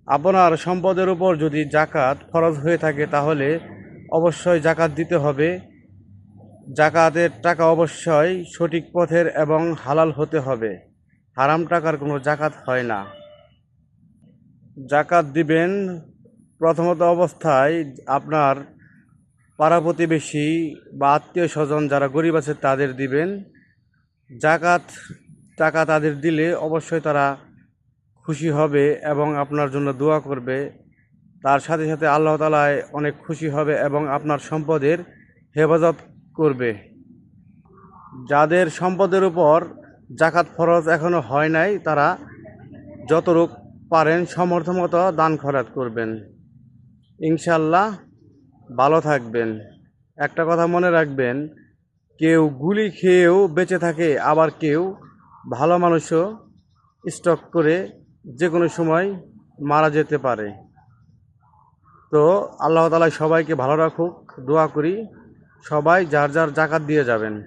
আপনার সম্পদের উপর যদি জাকাত ফরজ হয়ে থাকে তাহলে অবশ্যই জাকাত দিতে হবে। জাকাতের টাকা অবশ্যই সঠিক পথের এবং হালাল হতে হবে। হারাম টাকার কোনো জাকাত হয় না। জাকাত দিবেন প্রথমত অবস্থায় আপনার পাড়া প্রতিবেশী বা আত্মীয় স্বজন যারা গরিব আছে তাদের দিবেন। জাকাত টাকা তাদের দিলে অবশ্যই তারা খুশি হবে এবং আপনার জন্য দোয়া করবে। তার সাথে সাথে আল্লাহ তাআলা অনেক খুশি হবে এবং আপনার সম্পদের হেফাজত করবে। যাদের সম্পদের উপর জাকাত ফরজ এখনো হয় নাই তারা যতটুক পারেন সমর্থ মতো দান খয়রাত করবেন। ইনশাল্লাহ ভালো থাকবেন। একটা কথা মনে রাখবেন, কেউ গুলি খেয়েও বেঁচে থাকে, আবার কেউ ভালো মানুষও স্টক করে যে কোনো সময় মারা যেতে পারে। তো আল্লাহ তাআলা সবাইকে ভালো রাখুক, দোয়া করি সবাই যার যার জাকাত দিয়ে যাবেন।